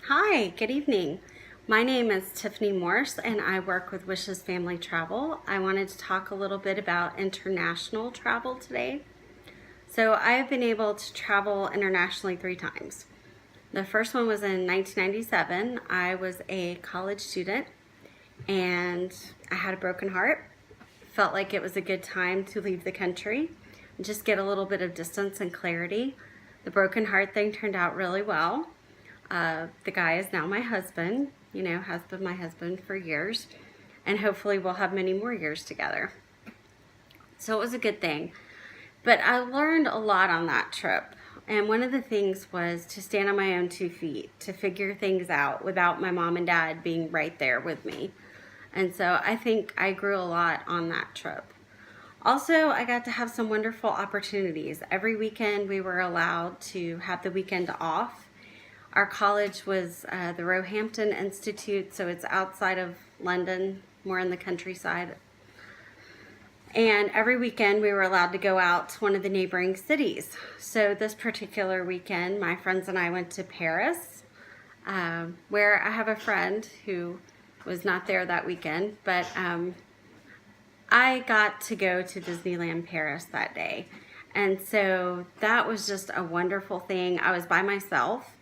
Hi, good evening. My name is Tiffany Morse and I work with Wishes Family Travel. I wanted to talk a little bit about international travel today. So I have been able to travel internationally 3 times. The first one was in 1997. I was a college student and I had a broken heart. Felt like it was a good time to leave the country and just get a little bit of distance and clarity. The broken heart thing turned out really well. The guy is now my husband, has been my husband for years, and hopefully we'll have many more years together. So it was a good thing. But I learned a lot on that trip. And one of the things was to stand on my own 2 feet, to figure things out without my mom and dad being right there with me. And so I think I grew a lot on that trip. Also, I got to have some wonderful opportunities. Every weekend we were allowed to have the weekend off. Our college was the Roehampton Institute, so it's outside of London, more in the countryside. And every weekend we were allowed to go out to one of the neighboring cities. So this particular weekend, my friends and I went to Paris, where I have a friend who was not there that weekend, but I got to go to Disneyland Paris that day. And so that was just a wonderful thing. I was by myself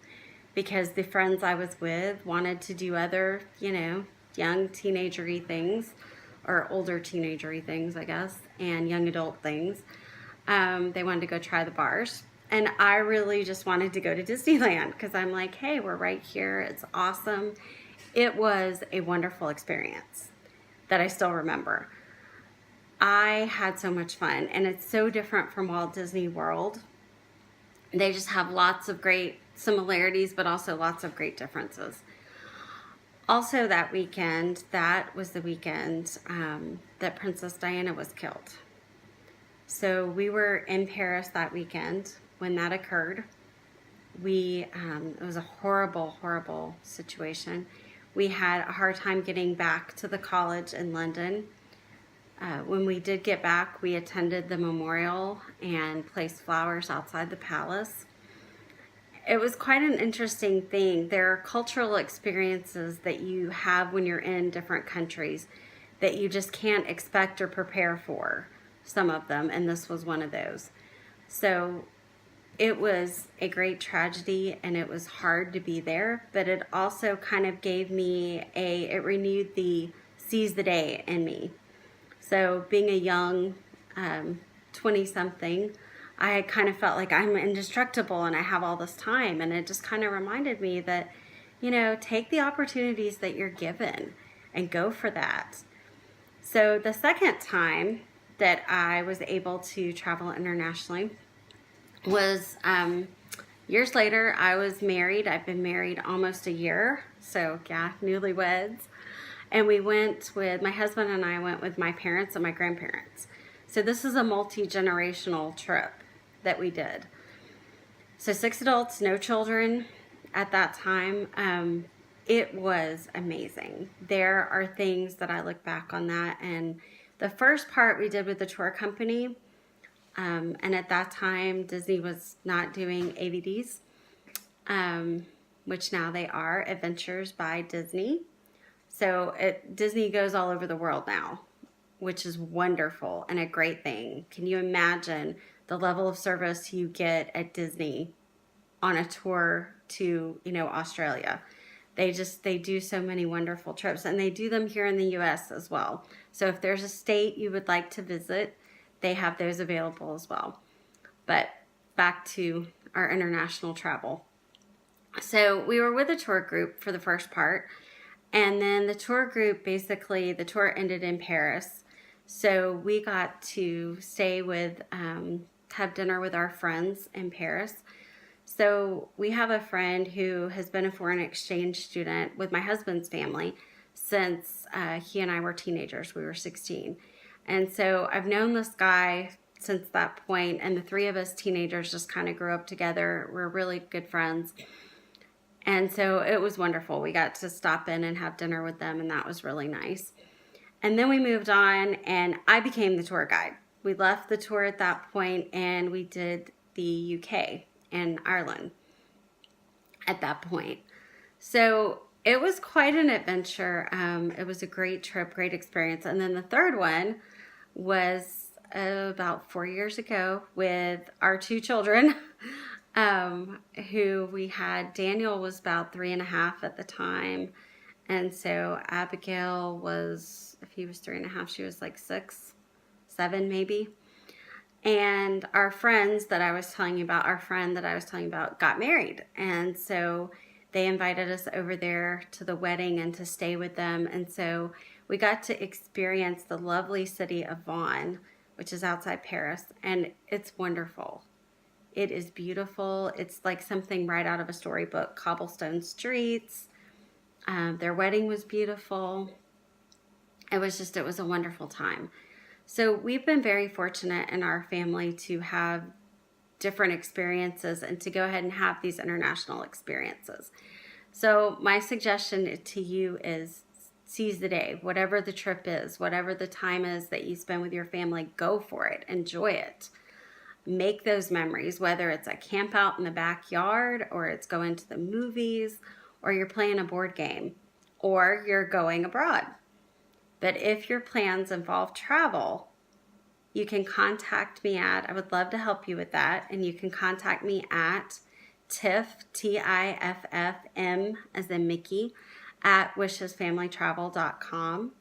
because the friends I was with wanted to do other, young teenager-y things, or older teenager-y things, I guess, and young adult things. They wanted to go try the bars. And I really just wanted to go to Disneyland because I'm like, hey, we're right here. It's awesome. It was a wonderful experience that I still remember. I had so much fun, and it's so different from Walt Disney World. They just have lots of great similarities, but also lots of great differences. Also that weekend, that was the weekend that Princess Diana was killed. So we were in Paris that weekend when that occurred. It was a horrible, horrible situation. We had a hard time getting back to the college in London. When we did get back, we attended the memorial and placed flowers outside the palace. It was quite an interesting thing. There are cultural experiences that you have when you're in different countries that you just can't expect or prepare for, some of them, and this was one of those. So it was a great tragedy and it was hard to be there, but it also kind of gave me it renewed the seize the day in me. So being a young 20-something, I had kind of felt like I'm indestructible and I have all this time. And it just kind of reminded me that, take the opportunities that you're given and go for that. So the second time that I was able to travel internationally was years later. I was married. I've been married almost a year. So yeah, newlyweds. And we went with, my husband and I went with my parents and my grandparents. So this is a multi-generational trip that we did. So 6 adults, no children at that time. It was amazing. There are things that I look back on that. And the first part we did with the tour company. And at that time, Disney was not doing AVDs, which now they are, Adventures by Disney. So Disney goes all over the world now, which is wonderful and a great thing. Can you imagine the level of service you get at Disney on a tour to, Australia? They do so many wonderful trips, and they do them here in the US as well. So if there's a state you would like to visit, they have those available as well. But back to our international travel. So we were with a tour group for the first part. And then the tour group, basically, the tour ended in Paris. So we got to stay with, have dinner with our friends in Paris. So we have a friend who has been a foreign exchange student with my husband's family since he and I were teenagers. We were 16. And so I've known this guy since that point, and the three of us teenagers just kind of grew up together. We're really good friends. And so it was wonderful. We got to stop in and have dinner with them, and that was really nice. And then we moved on, and I became the tour guide. We left the tour at that point, and we did the UK and Ireland at that point. So it was quite an adventure. It was a great trip, great experience. And then the third one was about 4 years ago with our two children, who we had. Daniel was about 3.5 at the time. And so Abigail was, if he was 3.5, she was like 6, 7 maybe. And our friends that I was telling you about, our friend that I was telling you about got married. And so they invited us over there to the wedding and to stay with them. And so we got to experience the lovely city of Vaughan, which is outside Paris. And it's wonderful. It is beautiful. It's like something right out of a storybook. Cobblestone streets. Their wedding was beautiful. It was a wonderful time. So we've been very fortunate in our family to have different experiences and to go ahead and have these international experiences. So my suggestion to you is seize the day. Whatever the trip is, whatever the time is that you spend with your family, go for it. Enjoy it. Make those memories, whether it's a camp out in the backyard or it's going to the movies or you're playing a board game or you're going abroad. But if your plans involve travel, you can contact me I would love to help you with that. And you can contact me at TIFFM as in Mickey, at wishesfamilytravel.com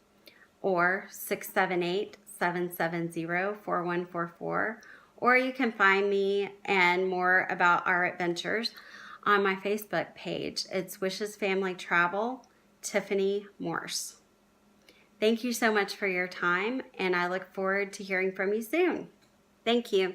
or 678-770-4144. Or you can find me and more about our adventures on my Facebook page. It's Wishes Family Travel, Tiffany Morse. Thank you so much for your time, and I look forward to hearing from you soon. Thank you.